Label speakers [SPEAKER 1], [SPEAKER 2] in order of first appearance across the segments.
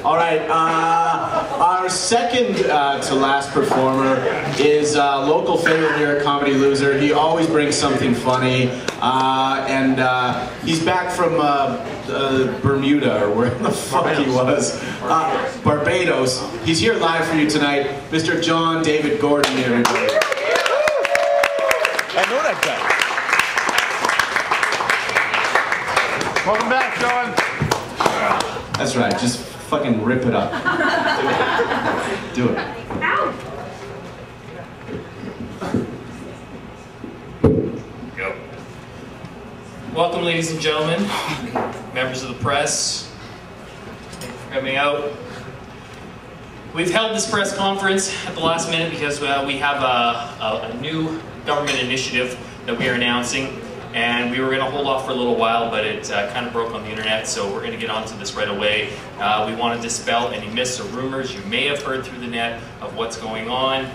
[SPEAKER 1] All right, our second to last performer is a local favorite here at Comedy Loser. He always brings something funny, and he's back from Bermuda, or where the fuck he was. Barbados. He's here live for you tonight. Mr. John David Gordon, everybody.
[SPEAKER 2] I know that guy. Welcome back, John.
[SPEAKER 1] That's right, just fucking rip it up. Do it.
[SPEAKER 3] Ow.
[SPEAKER 4] Go. Welcome, ladies and gentlemen, members of the press. Thank you for coming out. We've held this press conference at the last minute because we have a new government initiative that we are announcing. And we were going to hold off for a little while, but it kind of broke on the internet, so we're going to get onto this right away. We want to dispel any myths or rumors you may have heard through the net of what's going on.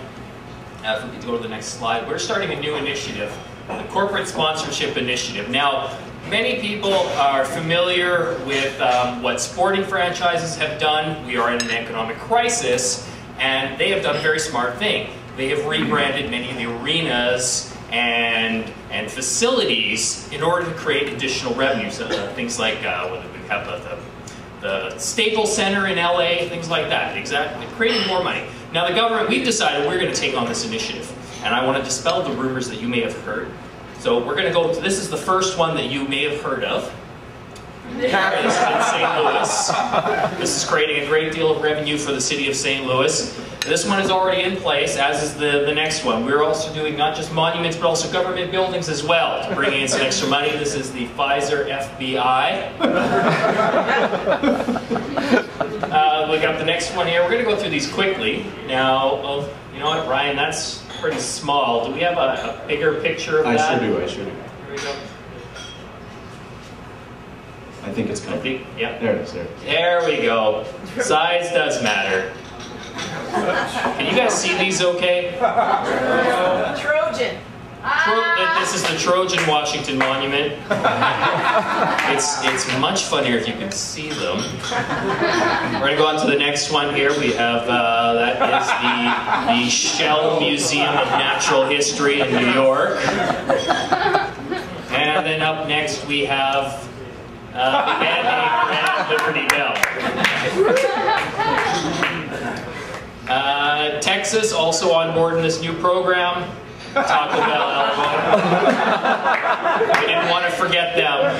[SPEAKER 4] If we could go to the next slide. We're starting a new initiative, the Corporate Sponsorship Initiative. Now, many people are familiar with what sporting franchises have done. We are in an economic crisis, and they have done a very smart thing. They have rebranded many of the arenas and facilities in order to create additional revenues. Things like whether we have the Staples Center in LA, things like that. Exactly, creating more money. Now the government, we've decided we're going to take on this initiative, and I want to dispel the rumors that you may have heard. So we're going to go to, this is the first one that you may have heard of. Paris in St. Louis. This is creating a great deal of revenue for the city of St. Louis. This one is already in place, as is the next one. We're also doing not just monuments, but also government buildings as well, to bring in some extra money. This is the Pfizer FBI. We got the next one here. We're going to go through these quickly. Now, you know what, Ryan, that's pretty small. Do we have a bigger picture of that?
[SPEAKER 1] I sure do, I sure do.
[SPEAKER 4] Here we go.
[SPEAKER 1] I think it's coming.
[SPEAKER 4] Yeah.
[SPEAKER 1] There it is, there.
[SPEAKER 4] There we go. Size does matter. Can you guys see these okay?
[SPEAKER 3] Trojan.
[SPEAKER 4] This is the Trojan Washington Monument. It's much funnier if you can see them. We're going to go on to the next one here. We have, that is the Shell Museum of Natural History in New York. And then up next we have the man named Liberty Bell. Texas also on board in this new program. Taco Bell, Alabama. We didn't want to forget them.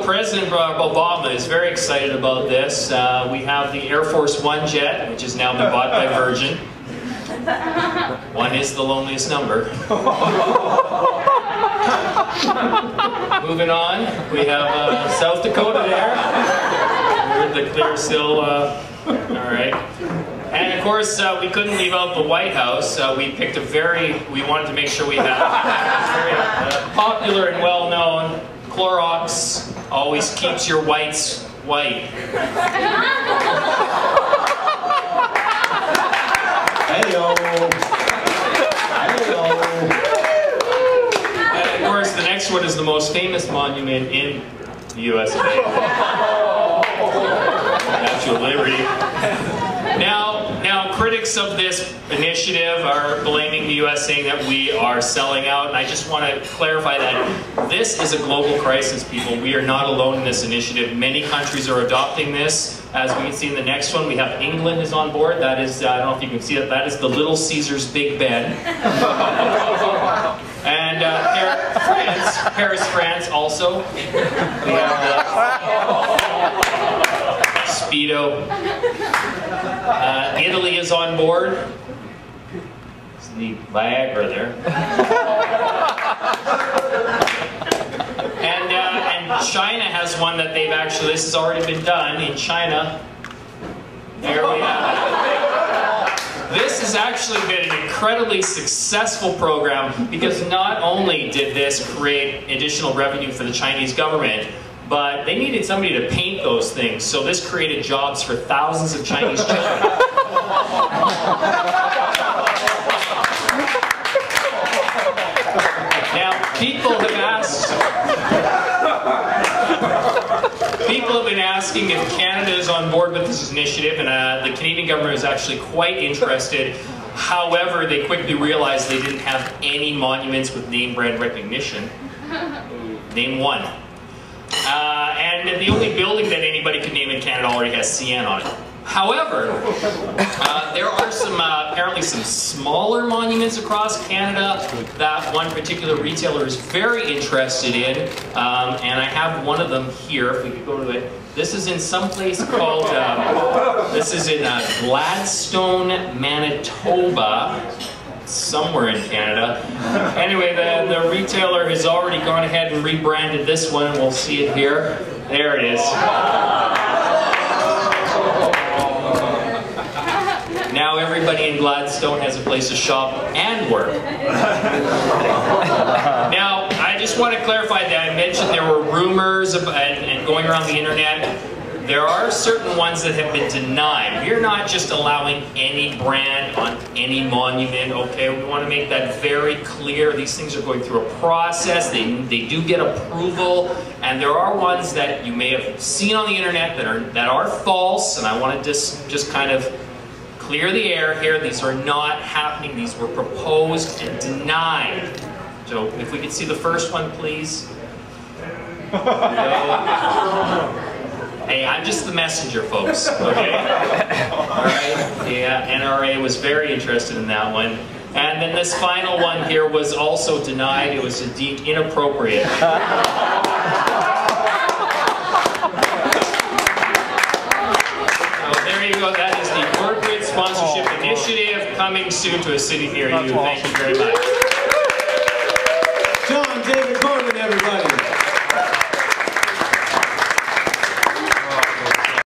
[SPEAKER 4] President Barack Obama is very excited about this. We have the Air Force One jet, which has now been bought by Virgin. One is the loneliest number. Moving on, we have South Dakota there. We're the Clearsill, all right. And of course, we couldn't leave out the White House. We picked we wanted to make sure we had very popular and well-known. Clorox always keeps your whites white.
[SPEAKER 1] Hey-o. Hey-o.
[SPEAKER 4] And of course, the next one is the most famous monument in the U.S. of A. Statue of Liberty. Now, critics of this initiative are blaming the U.S., saying that we are selling out, and I just want to clarify that this is a global crisis, people. We are not alone in this initiative. Many countries are adopting this. As we can see in the next one, we have England is on board. That is, I don't know if you can see it, that is the Little Caesars Big Ben. And Paris, France also. We have Speedo. Italy is on board. It's the Viagra there. And China has one that they've actually, this has already been done in China. There we have it. This has actually been an incredibly successful program because not only did this create additional revenue for the Chinese government, but they needed somebody to paint those things. So this created jobs for thousands of Chinese children. Now, people have asked... People have been asking if Canada is on board with this initiative, and the Canadian government is actually quite interested. However, they quickly realized they didn't have any monuments with name brand recognition. Name one. And the only building that anybody could name in Canada already has CN on it. However, there are some apparently some smaller monuments across Canada that one particular retailer is very interested in, and I have one of them here. If we could go to it, this is in some place called this is in Gladstone, Manitoba, somewhere in Canada. Anyway, the retailer has already gone ahead and rebranded this one. We'll see it here. There it is. Now everybody in Gladstone has a place to shop and work. Now, I just want to clarify that I mentioned there were rumors and going around the internet. There are certain ones that have been denied. We're not just allowing any brand on any monument, okay? We want to make that very clear. These things are going through a process. They do get approval, and there are ones that you may have seen on the internet that are false, and I want to just kind of clear the air here. These are not happening. These were proposed and denied. So if we could see the first one, please. Hey, I'm just the messenger, folks, okay? All right, yeah, NRA was very interested in that one. And then this final one here was also denied. It was deemed inappropriate. So there you go. That is the Corporate Sponsorship Initiative, coming soon to a city near you. Thank you very much.
[SPEAKER 1] John David Gordon, everybody.